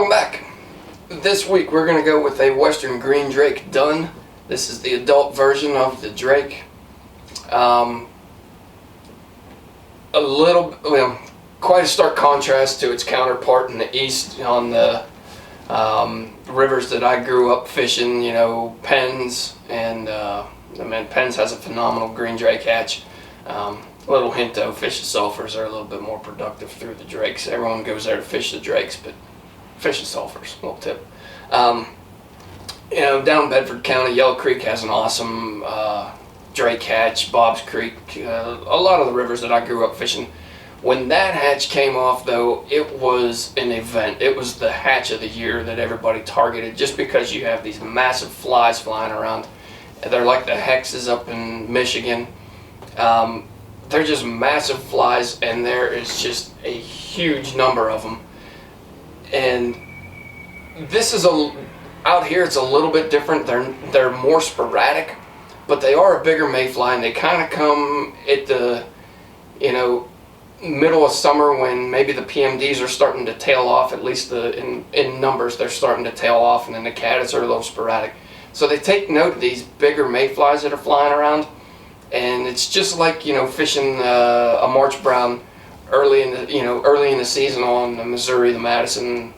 Welcome back. This week we're going to go with a Western Green Drake dun. This is the adult version of the Drake. Quite a stark contrast to its counterpart in the east on the rivers that I grew up fishing, you know, Penn's, and Penn's has a phenomenal Green Drake hatch. Little hint though, fish the sulfurs are a little bit more productive through the Drakes. Everyone goes there to fish the Drakes, but fish the sulfurs, little tip. Down in Bedford County, Yellow Creek has an awesome Drake hatch, Bob's Creek, a lot of the rivers that I grew up fishing. When that hatch came off though, it was an event. It was the hatch of the year that everybody targeted, just because you have these massive flies flying around. They're like the hexes up in Michigan. They're just massive flies, and there is just a huge number of them. And this is out here it's a little bit different. They're more sporadic, but they are a bigger mayfly, and they kind of come at the middle of summer when maybe the PMDs are starting to tail off. At least in numbers they're starting to tail off, and then the caddis are a little sporadic. So they take note of these bigger mayflies that are flying around. And it's just like, fishing a March Brown early in the season on the Missouri, the Madison,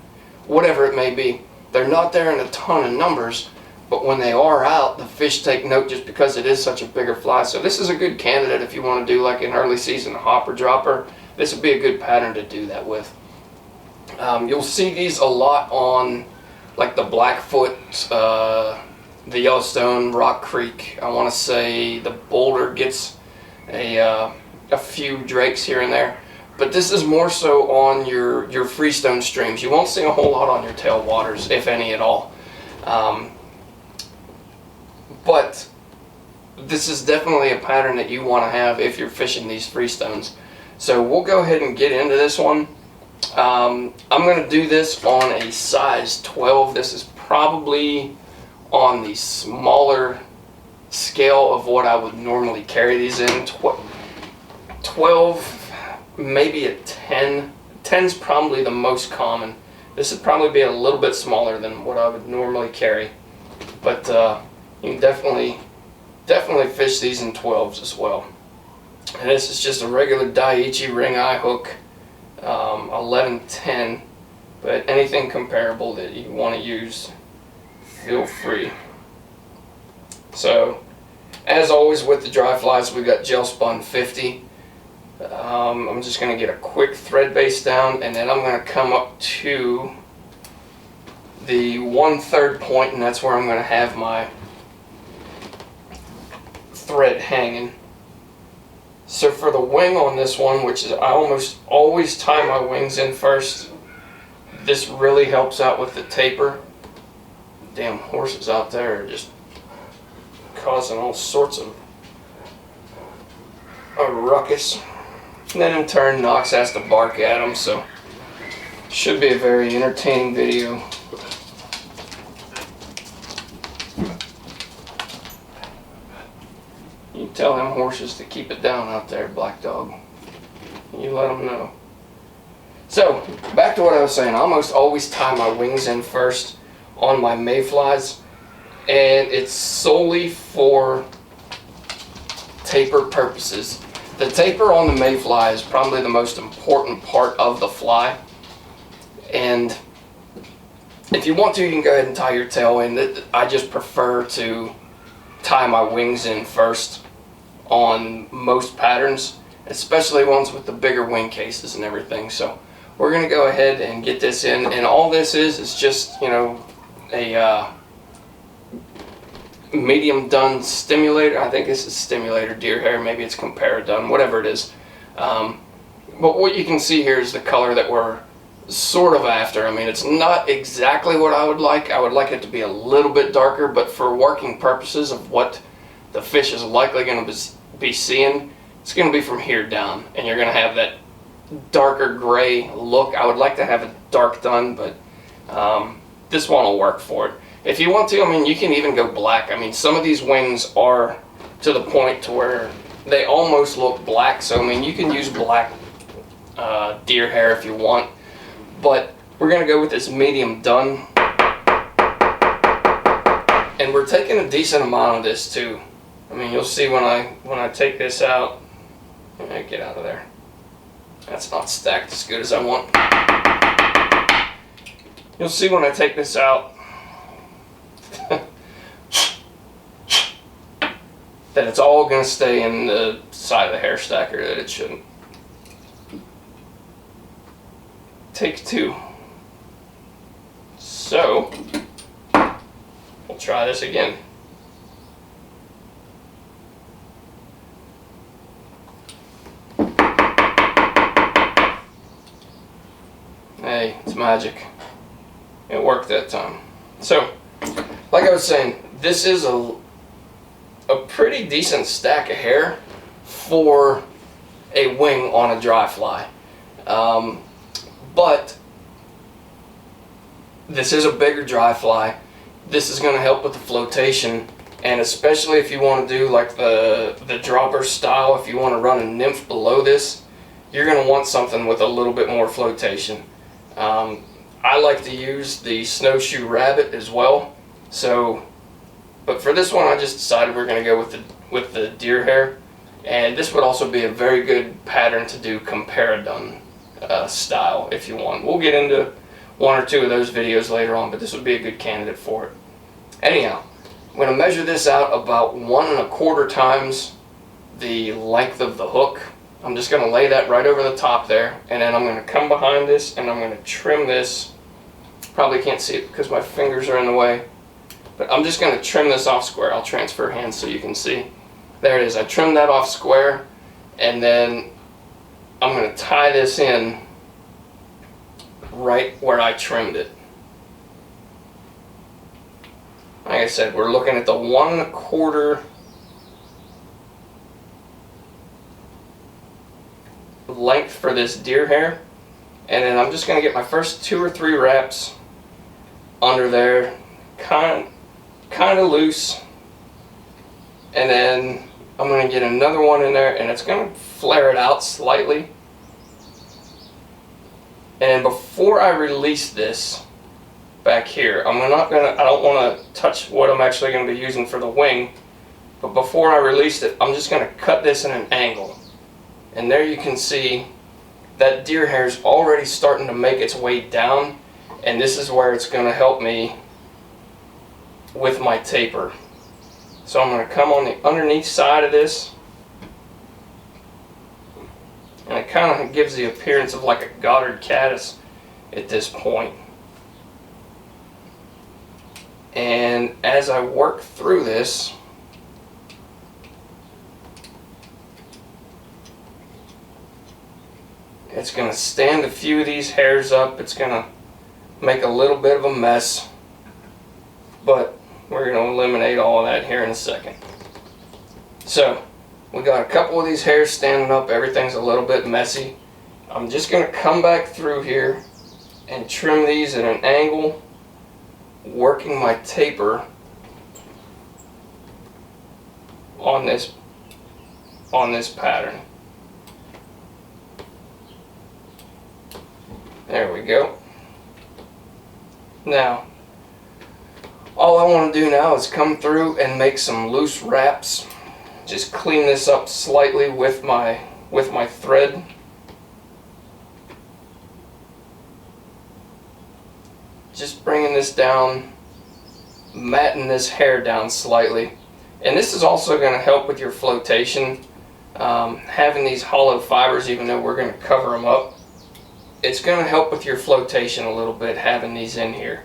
whatever it may be. They're not there in a ton of numbers, but when they are out, the fish take note just because it is such a bigger fly. So this is a good candidate if you want to do like an early season hopper dropper. This would be a good pattern to do that with. You'll see these a lot on like the Blackfoot, the Yellowstone, Rock Creek. I want to say the Boulder gets a few Drakes here and there, but this is more so on your freestone streams. You won't see a whole lot on your tailwaters, if any at all. But this is definitely a pattern that you want to have if you're fishing these freestones. So we'll go ahead and get into this one. I'm going to do this on a size 12. This is probably on the smaller scale of what I would normally carry these in. 12, maybe a 10. 10's probably the most common. This would probably be a little bit smaller than what I would normally carry, but you can definitely fish these in 12s as well. And this is just a regular Daiichi ring eye hook, 11-10, but anything comparable that you want to use, feel free. So, as always with the dry flies, we've got gel spun 50. I'm just going to get a quick thread base down, and then I'm going to come up to the 1/3 point, and that's where I'm going to have my thread hanging. So for the wing on this one, which is I almost always tie my wings in first, this really helps out with the taper. Damn horses out there are just causing all sorts of a ruckus. And then in turn, Knox has to bark at them, so should be a very entertaining video. You tell them horses to keep it down out there, Black Dog. You let them know. So, back to what I was saying. I almost always tie my wings in first on my mayflies, and it's solely for taper purposes. The taper on the mayfly is probably the most important part of the fly, and if you want to, you can go ahead and tie your tail in. I just prefer to tie my wings in first on most patterns, especially ones with the bigger wing cases and everything. So we're going to go ahead and get this in, and all this is just a medium dun stimulator. I think this is stimulator deer hair, maybe it's compare dun, whatever it is. But what you can see here is the color that we're sort of after. I mean, it's not exactly what I would like. I would like it to be a little bit darker, but for working purposes of what the fish is likely going to be seeing, it's going to be from here down, and you're going to have that darker gray look. I would like to have it dark dun, but this one will work for it. If you want to, I mean, you can even go black. I mean, some of these wings are to the point to where they almost look black, so I mean, you can use black deer hair if you want, but we're going to go with this medium done. And we're taking a decent amount of this too. I mean, you'll see when I take this out. Get out of there. That's not stacked as good as I want. You'll see when I take this out that it's all going to stay in the side of the hair stacker that it shouldn't. Take two. So, we'll try this again. Hey, it's magic. It worked that time. So, like I was saying, this is a pretty decent stack of hair for a wing on a dry fly. But this is a bigger dry fly. This is going to help with the flotation, and especially if you want to do like the dropper style, if you want to run a nymph below this, you're going to want something with a little bit more flotation. I like to use the snowshoe rabbit as well. So, but for this one, I just decided we're going to go with the deer hair, and this would also be a very good pattern to do comparadun style if you want. We'll get into one or two of those videos later on, but this would be a good candidate for it. Anyhow, I'm going to measure this out about 1 1/4 times the length of the hook. I'm just going to lay that right over the top there, and then I'm going to come behind this and I'm going to trim this. Probably can't see it because my fingers are in the way, but I'm just going to trim this off square. I'll transfer hands so you can see. There it is. I trimmed that off square, and then I'm going to tie this in right where I trimmed it. Like I said, we're looking at the 1 1/4 length for this deer hair, and then I'm just going to get my first 2 or 3 wraps under there, kind of loose, and then I'm going to get another one in there, and it's going to flare it out slightly. And before I release this back here, I don't want to touch what I'm actually going to be using for the wing, but before I release it, I'm just going to cut this in an angle. And there you can see that deer hair is already starting to make its way down, and this is where it's going to help me with my taper. So I'm going to come on the underneath side of this, and it kind of gives the appearance of like a Goddard caddis at this point. And as I work through this, it's going to stand a few of these hairs up. It's going to make a little bit of a mess, but we're going to eliminate all of that here in a second. So, we got a couple of these hairs standing up. Everything's a little bit messy. I'm just going to come back through here and trim these at an angle, working my taper on this pattern. There we go. Now, all I want to do now is come through and make some loose wraps. Just clean this up slightly with my thread. Just bringing this down, matting this hair down slightly. And this is also going to help with your flotation. Having these hollow fibers, even though we're going to cover them up, it's going to help with your flotation a little bit, having these in here.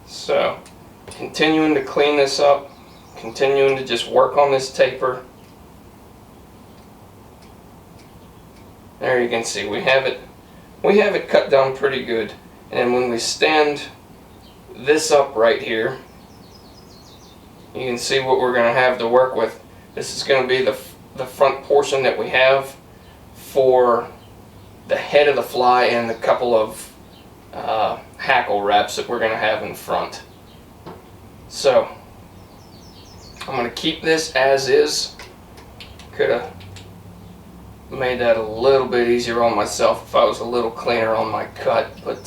So, continuing to clean this up, continuing to just work on this taper. There you can see we have it cut down pretty good. And then when we stand this up right here, you can see what we're going to have to work with. This is going to be the front portion that we have for the head of the fly and a couple of hackle wraps that we're going to have in front. So I'm going to keep this as is. Could have made that a little bit easier on myself if I was a little cleaner on my cut, but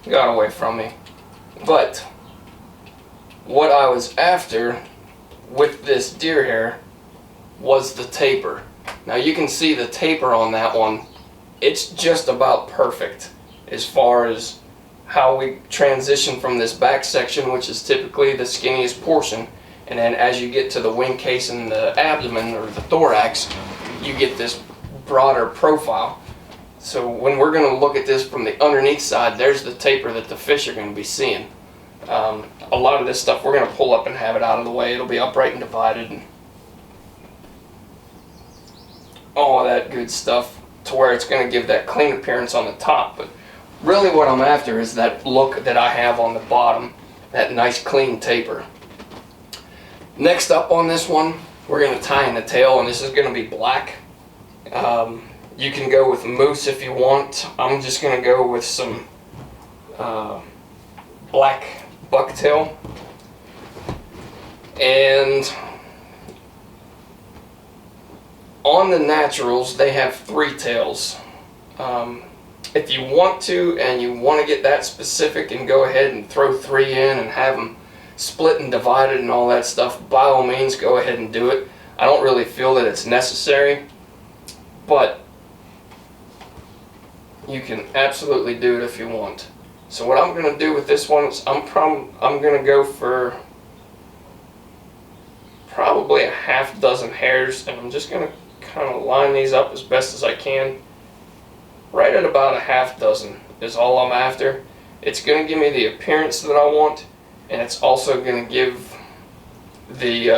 got away from me. But what I was after with this deer hair was the taper. Now you can see the taper on that one. It's just about perfect as far as how we transition from this back section, which is typically the skinniest portion, and then as you get to the wing case and the abdomen or the thorax, you get this broader profile. So when we're going to look at this from the underneath side, there's the taper that the fish are going to be seeing. A lot of this stuff we're going to pull up and have it out of the way. It'll be upright and divided and all of that good stuff to where it's going to give that clean appearance on the top. But really what I'm after is that look that I have on the bottom, that nice clean taper. Next up on this one, we're going to tie in the tail, and this is going to be black. You can go with moose if you want. I'm just going to go with some black bucktail. And on the naturals, they have 3 tails. If you want to, and you want to get that specific and go ahead and throw 3 in and have them split and divided and all that stuff, by all means go ahead and do it. I don't really feel that it's necessary, but you can absolutely do it if you want. So what I'm going to do with this one is I'm going to go for probably a half dozen hairs, and I'm just going to kind of line these up as best as I can. Right at about a half dozen is all I'm after. It's going to give me the appearance that I want, and it's also going to give the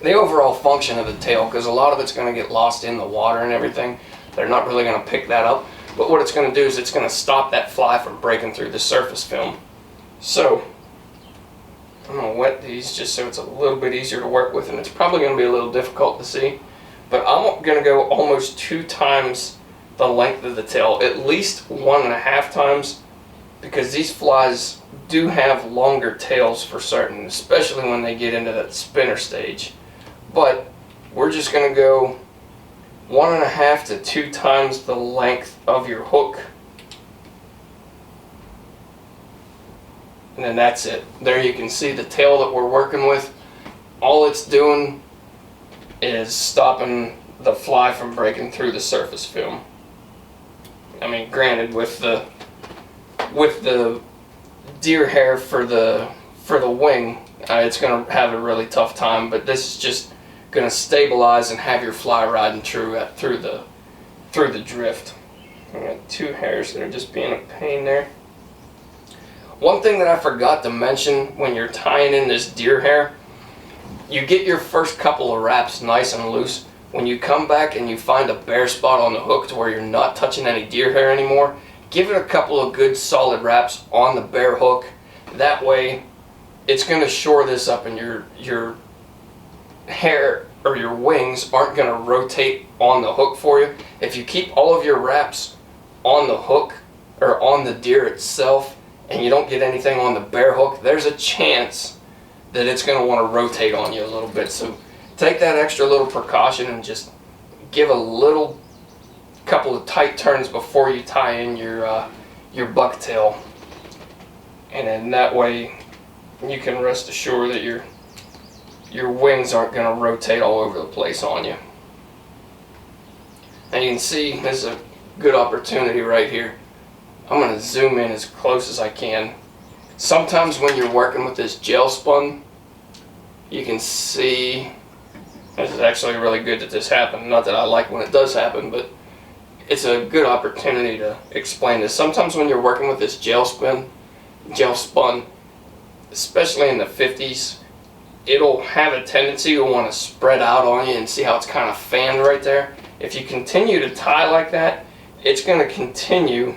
overall function of the tail, because a lot of it's going to get lost in the water and everything. They're not really going to pick that up, but what it's going to do is it's going to stop that fly from breaking through the surface film. So I'm going to wet these just so it's a little bit easier to work with, and it's probably going to be a little difficult to see, but I'm going to go almost 2 times the length of the tail, at least 1.5 times, because these flies do have longer tails for certain, especially when they get into that spinner stage. But we're just going to go 1.5 to 2 times the length of your hook, and then that's it. There you can see the tail that we're working with. All it's doing is stopping the fly from breaking through the surface film. I mean, granted, with the deer hair for the wing, it's going to have a really tough time, but this is just going to stabilize and have your fly riding through the drift. I got 2 hairs that are just being a pain there. One thing that I forgot to mention when you're tying in this deer hair, you get your first couple of wraps nice and loose. When you come back and you find a bare spot on the hook to where you're not touching any deer hair anymore, give it a couple of good solid wraps on the bare hook. That way it's going to shore this up, and your hair or your wings aren't going to rotate on the hook for you. If you keep all of your wraps on the hook or on the deer itself and you don't get anything on the bare hook, there's a chance that it's going to want to rotate on you a little bit. So take that extra little precaution and just give a couple of tight turns before you tie in your bucktail, and then that way you can rest assured that your wings aren't going to rotate all over the place on you. And you can see this is a good opportunity right here. I'm going to zoom in as close as I can. Sometimes when you're working with this gel spun, you can see, this is actually really good that this happened. Not that I like when it does happen, but it's a good opportunity to explain this. Sometimes when you're working with this gel spun, especially in the 50s, it'll have a tendency to want to spread out on you, and see how it's kind of fanned right there. If you continue to tie like that, it's going to continue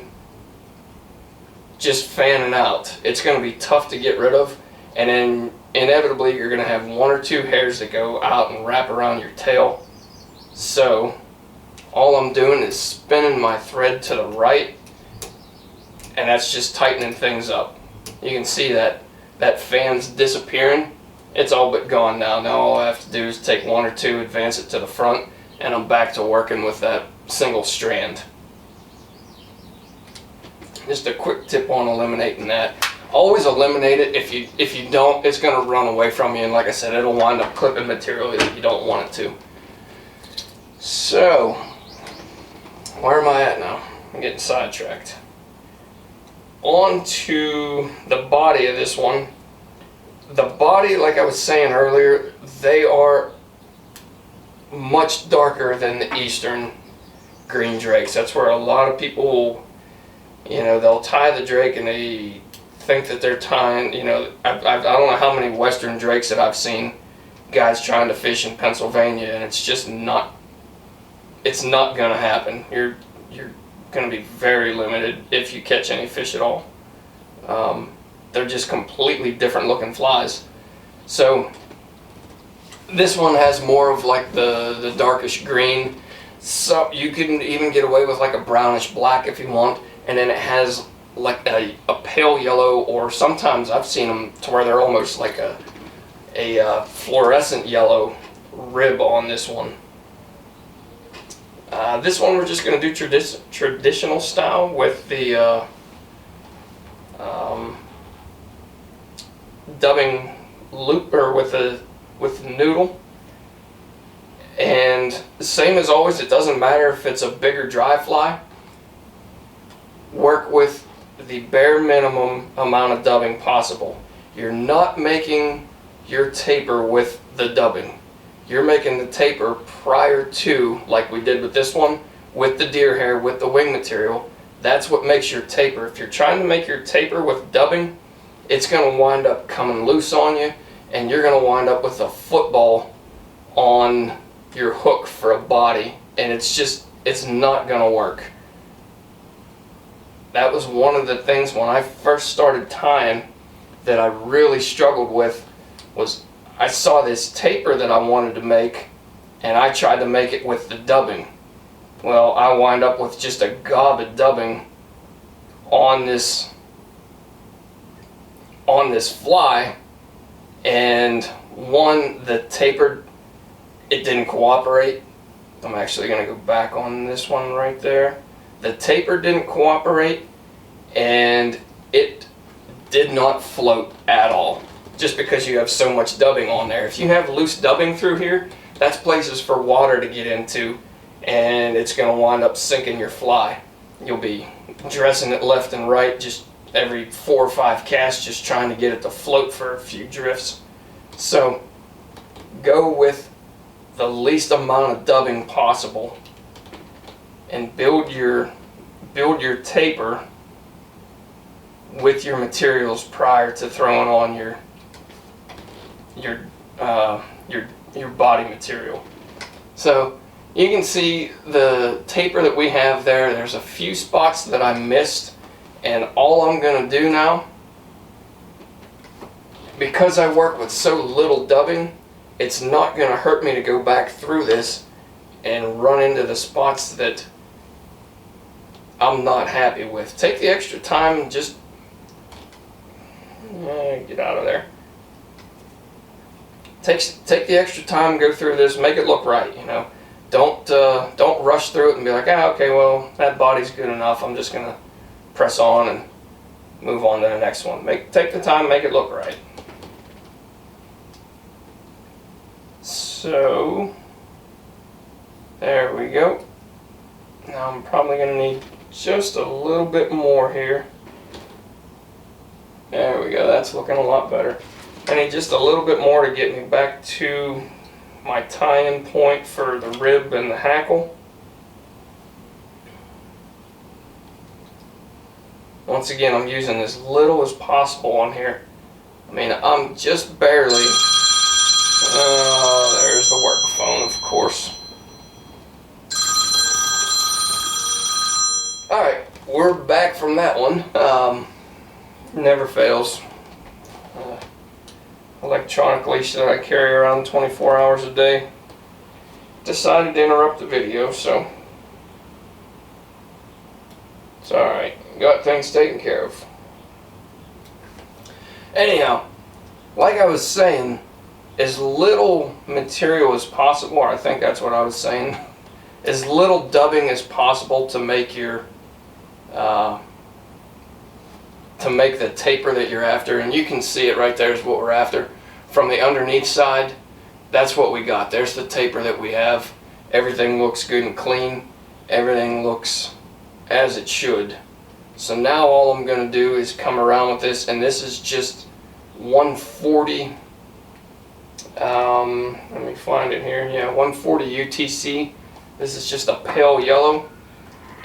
just fanning out. It's going to be tough to get rid of, and then inevitably you're going to have 1 or 2 hairs that go out and wrap around your tail. So all I'm doing is spinning my thread to the right, and that's just tightening things up. You can see that fan's disappearing. It's all but gone now. Now all I have to do is take 1 or 2, advance it to the front, and I'm back to working with that single strand. Just a quick tip on eliminating that. Always eliminate it. If you don't, it's going to run away from you, and like I said, it'll wind up clipping material that you don't want it to. So, where am I at now? I'm getting sidetracked. On to the body of this one. The body, like I was saying earlier, they are much darker than the eastern green drakes. That's where a lot of people, they'll tie the drake and they think that they're tying, I don't know how many western drakes that I've seen guys trying to fish in Pennsylvania, and it's just not, it's not going to happen. You're going to be very limited if you catch any fish at all. They're just completely different looking flies. So this one has more of like the darkish green. So you can even get away with like a brownish black if you want, and then it has like a pale yellow, or sometimes I've seen them to where they're almost like a fluorescent yellow rib on this one. This one we're just going to do traditional style with the dubbing loop, or with the noodle. And same as always, it doesn't matter if it's a bigger dry fly. Work with the bare minimum amount of dubbing possible. You're not making your taper with the dubbing. You're making the taper prior to, like we did with this one, with the deer hair, with the wing material. That's what makes your taper. If you're trying to make your taper with dubbing, it's going to wind up coming loose on you, and you're going to wind up with a football on your hook for a body, and it's not going to work. That was one of the things when I first started tying that I really struggled with. Was I saw this taper that I wanted to make, and I tried to make it with the dubbing. Well, I wind up with just a gob of dubbing on this fly, and one, the taper, it didn't cooperate. I'm actually going to go back on this one right there. The taper didn't cooperate, and it did not float at all, just because you have so much dubbing on there. If you have loose dubbing through here, that's places for water to get into, and it's going to wind up sinking your fly. You'll be dressing it left and right, just every 4 or 5 casts, just trying to get it to float for a few drifts. So go with the least amount of dubbing possible, and build your taper with your materials prior to throwing on your body material. So you can see the taper that we have there. There's a few spots that I missed, and all I'm going to do now, because I work with so little dubbing, it's not going to hurt me to go back through this and run into the spots that I'm not happy with. Take the extra time and just get out of there. Take the extra time, go through this, make it look right. Don't rush through it and be like, okay, well, that body's good enough. I'm just gonna press on and move on to the next one. Take the time, make it look right. So there we go. Now I'm probably gonna need just a little bit more here. There we go, that's looking a lot better. I need just a little bit more to get me back to my tie-in point for the rib and the hackle. Once again, I'm using as little as possible on here. I mean, I'm just barely... there's the work phone, of course. Alright, we're back from that one. Never fails. Electronic leash that I carry around 24 hours a day. Decided to interrupt the video, so it's alright. Got things taken care of. Anyhow, like I was saying, as little material as possible, or I think that's what I was saying. as little dubbing as possible to make your to make the taper that you're after. And you can see it right there is what we're after. From the underneath side, that's what we got. There's the taper that we have. Everything looks good and clean. Everything looks as it should. So now all I'm going to do is come around with this, and this is just 140, let me find it here, yeah, 140 UTC. This is just a pale yellow,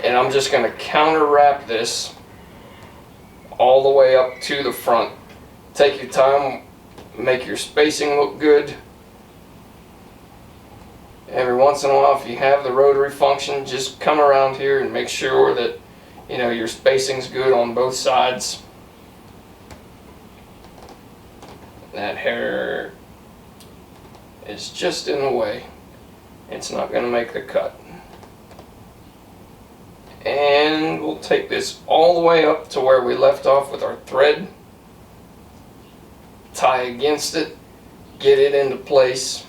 and I'm just going to counter wrap this all the way up to the front. Take your time, make your spacing look good. Every once in a while, if you have the rotary function, just come around here and make sure that your spacing's good on both sides. That hair is just in the way. It's not going to make the cut. And we'll take this all the way up to where we left off with our thread. Tie against it, get it into place,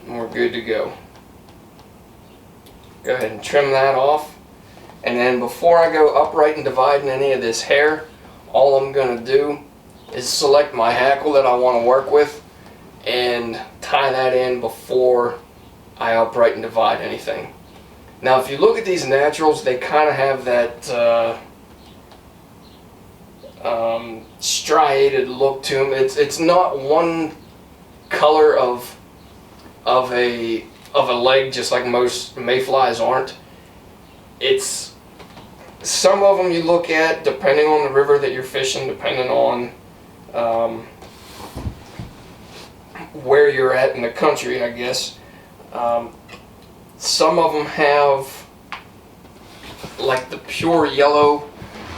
and we're good to go. Go ahead and trim that off. And then before I go upright and dividing any of this hair, all I'm going to do is select my hackle that I want to work with and tie that in before I upright and divide anything. Now if you look at these naturals, they kind of have that striated look to them. It's not one color of a leg, just like most mayflies aren't. It's some of them you look at, depending on the river that you're fishing, depending on where you're at in the country, I guess. Some of them have like the pure yellow,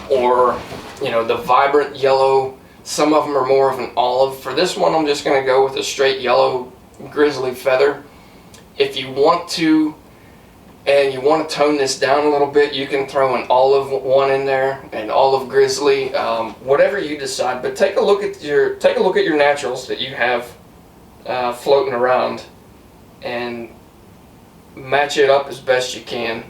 or the vibrant yellow. Some of them are more of an olive. For this one, I'm just going to go with a straight yellow grizzly feather. If you want to, and you want to tone this down a little bit, you can throw an olive one in there, an olive grizzly, whatever you decide. But take a look at your naturals that you have floating around, and match it up as best you can.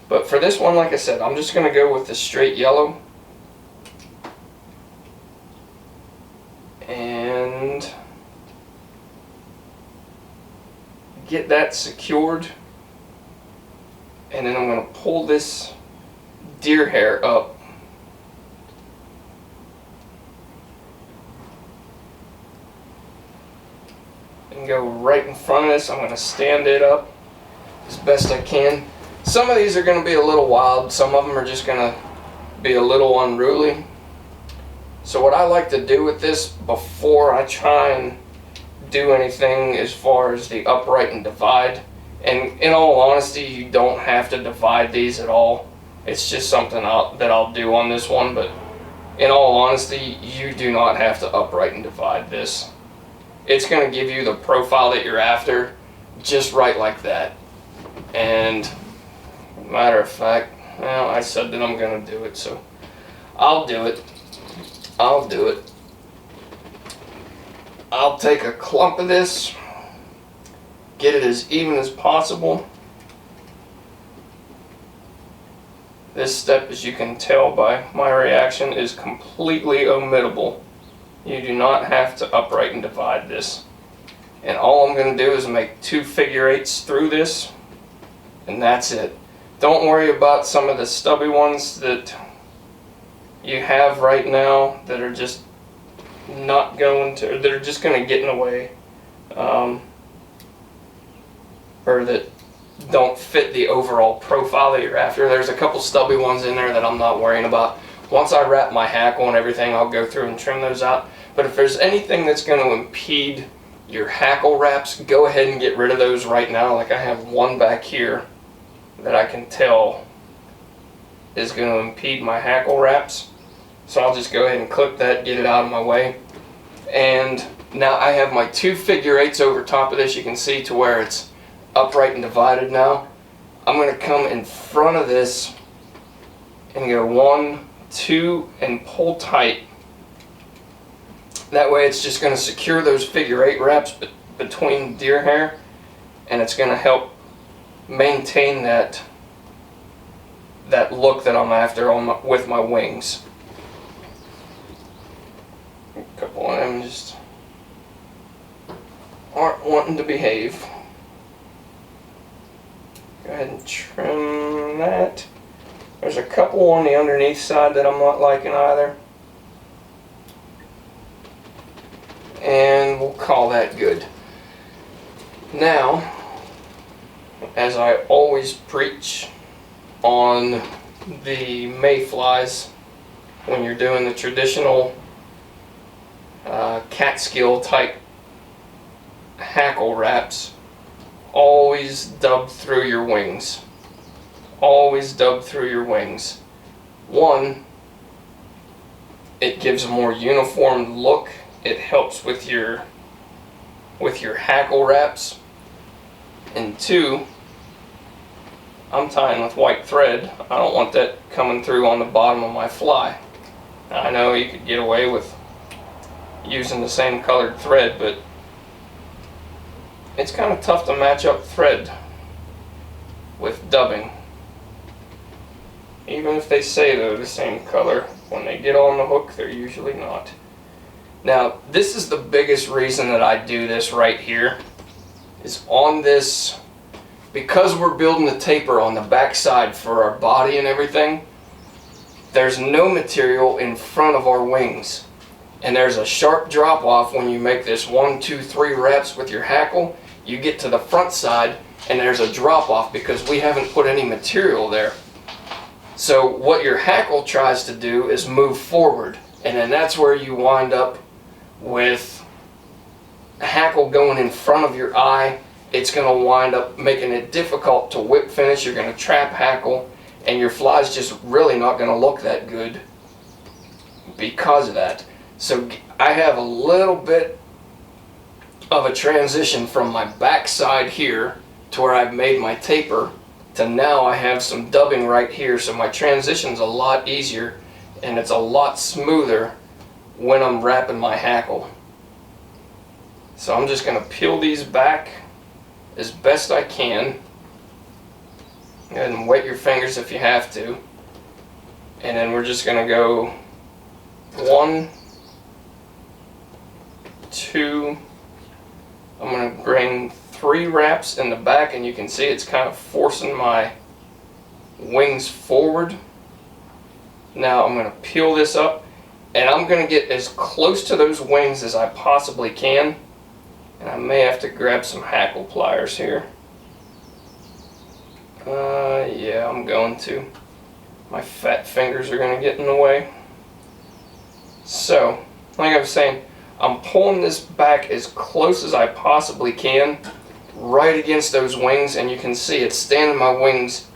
But for this one, like I said, I'm just going to go with the straight yellow. And get that secured, and then I'm going to pull this deer hair up and go right in front of this. I'm going to stand it up as best I can. Some of these are going to be a little wild, some of them are just going to be a little unruly. So what I like to do with this before I try and do anything as far as the upright and divide, and in all honesty, you don't have to divide these at all. It's just something that I'll do on this one, but in all honesty, you do not have to upright and divide this. It's going to give you the profile that you're after just right like that. And matter of fact, well, I said that I'm going to do it, so I'll do it. I'll do it. I'll take a clump of this, get it as even as possible. This step, as you can tell by my reaction, is completely omittable. You do not have to upright and divide this. And all I'm going to do is make 2 figure-eights through this, and that's it. Don't worry about some of the stubby ones that you have right now that are just not going to, that are just going to get in the way, or that don't fit the overall profile that you're after. There's a couple stubby ones in there that I'm not worrying about. Once I wrap my hackle and everything, I'll go through and trim those out. But if there's anything that's going to impede your hackle wraps, go ahead and get rid of those right now. Like I have one back here that I can tell is going to impede my hackle wraps. So I'll just go ahead and clip that, get it out of my way. And now I have my 2 figure-eights over top of this. You can see to where it's upright and divided now. I'm going to come in front of this and go 1, 2, and pull tight. That way it's just going to secure those figure-eight wraps between deer hair, and it's going to help maintain that look that I'm after with my wings. A couple of them just aren't wanting to behave. Go ahead and trim that. There's a couple on the underneath side that I'm not liking either. And we'll call that good. Now, as I always preach on the mayflies, when you're doing the traditional catskill type hackle wraps, always dub through your wings. Always dub through your wings. One, it gives a more uniform look. It helps with your hackle wraps. And two, I'm tying with white thread. I don't want that coming through on the bottom of my fly. I know you could get away with using the same colored thread, but it's kind of tough to match up thread with dubbing. Even if they say they're the same color, when they get on the hook, they're usually not. Now, this is the biggest reason that I do this right here, is on this, because we're building the taper on the back side for our body and everything, there's no material in front of our wings. And there's a sharp drop off when you make this 1, 2, 3 reps with your hackle. You get to the front side and there's a drop off because we haven't put any material there. So what your hackle tries to do is move forward, and then that's where you wind up with hackle going in front of your eye. It's going to wind up making it difficult to whip finish. You're going to trap hackle, and your fly's just really not going to look that good because of that. So I have a little bit of a transition from my backside here to where I've made my taper to now I have some dubbing right here, so my transition's a lot easier and it's a lot smoother when I'm wrapping my hackle. So I'm just going to peel these back as best I can. Go ahead and wet your fingers if you have to. And then we're just going to go 1, 2, I'm going to bring 3 wraps in the back, and you can see it's kind of forcing my wings forward. Now I'm going to peel this up, and I'm going to get as close to those wings as I possibly can. And I may have to grab some hackle pliers here. Yeah, I'm going to. My fat fingers are going to get in the way. So, like I was saying, I'm pulling this back as close as I possibly can, right against those wings, and you can see it's standing my wings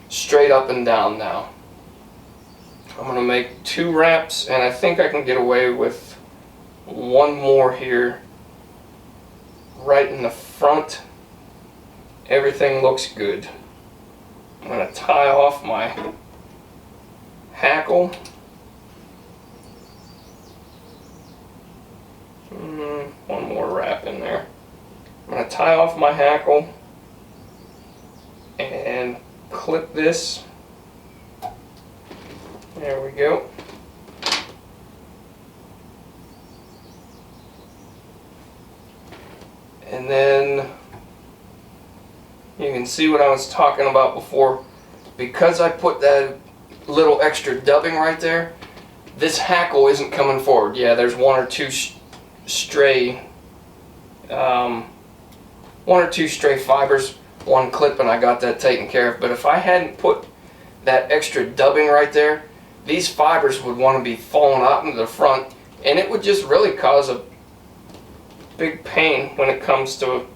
straight up and down now. I'm going to make 2 wraps, and I think I can get away with 1 more here, right in the front. Everything looks good. I'm going to tie off my hackle. One more wrap in there. I'm going to tie off my hackle and clip this. There we go. And then you can see what I was talking about before. Because I put that little extra dubbing right there, this hackle isn't coming forward. Yeah, there's 1 or 2 stray fibers, 1 clip, and I got that taken care of. But if I hadn't put that extra dubbing right there, these fibers would want to be falling out into the front, and it would just really cause a big pain when it comes to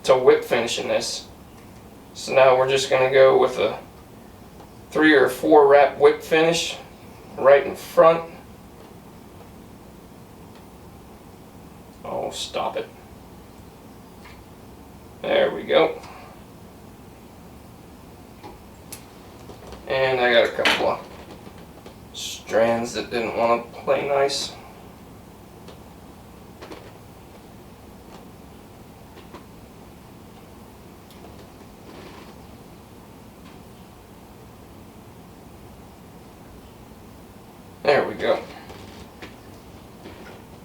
whip finishing this. So now we're just going to go with a 3 or 4 wrap whip finish right in front. Oh, stop it. There we go. And I got a couple of strands that didn't want to play nice.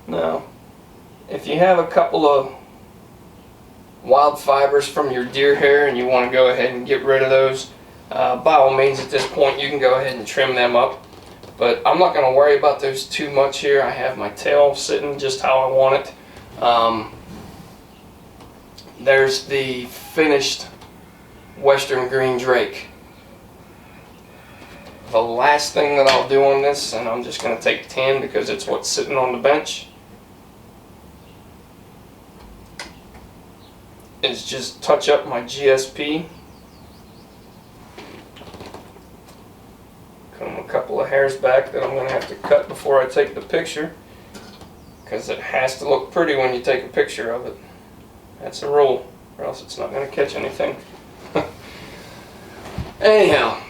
Now, if you have a couple of wild fibers from your deer hair and you want to go ahead and get rid of those, by all means at this point you can go ahead and trim them up. But I'm not going to worry about those too much here. I have my tail sitting just how I want it. There's the finished Western Green Drake. The last thing that I'll do on this, and I'm just going to take 10 because it's what's sitting on the bench, is just touch up my GSP. Come a couple of hairs back that I'm going to have to cut before I take the picture, because it has to look pretty when you take a picture of it. That's a rule, or else it's not going to catch anything. Anyhow,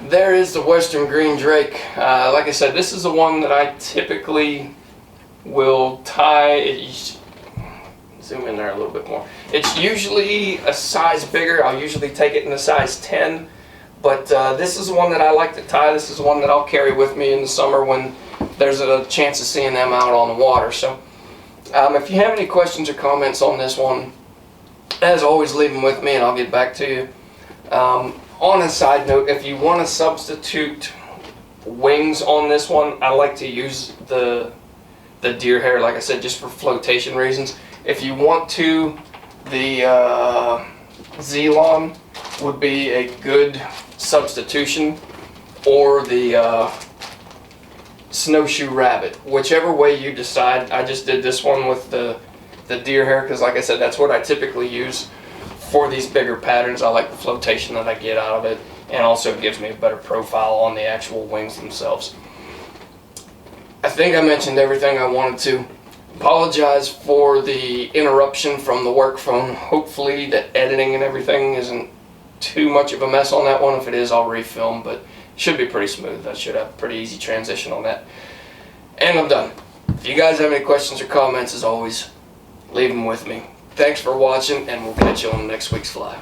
there is the Western Green Drake. Like I said, this is the one that I typically will tie. Zoom in there a little bit more. It's usually a size bigger. I'll usually take it in a size 10, but this is the one that I like to tie. This is the one that I'll carry with me in the summer when there's a chance of seeing them out on the water. So if you have any questions or comments on this one, as always, leave them with me and I'll get back to you. On a side note, if you want to substitute wings on this one, I like to use the deer hair, like I said, just for flotation reasons. If you want to, the Zelon would be a good substitution, or the snowshoe rabbit, whichever way you decide. I just did this one with the deer hair because, like I said, that's what I typically use for these bigger patterns. I like the flotation that I get out of it, and also it gives me a better profile on the actual wings themselves. I think I mentioned everything I wanted to. Apologize for the interruption from the work phone. Hopefully the editing and everything isn't too much of a mess on that one. If it is, I'll refilm, but it should be pretty smooth. I should have a pretty easy transition on that. And I'm done. If you guys have any questions or comments, as always, leave them with me. Thanks for watching, and we'll catch you on next week's fly.